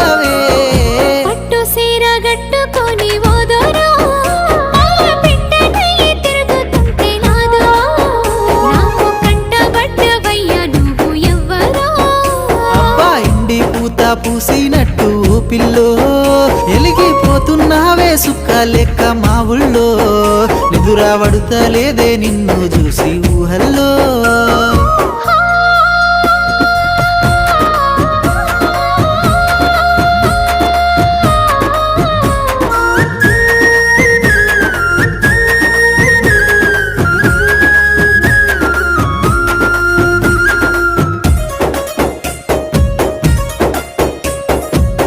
చూడవే పట్టు సీర గట్టుకొని ఓదోరో పెట్టనయ్యి తిరుగుతుంటే నాదో నాకు కంటబడ్డవయ్యా నువ్వు ఎవ్వరో అబ్బా ఇండి పూత పూసినట్టు పిల్లో ఎలిగిపోతున్నావే సుక్క లెక్క మా ఊళ్ళో నిదురా పడుతలేదే నిన్ను చూసి ఊహల్లో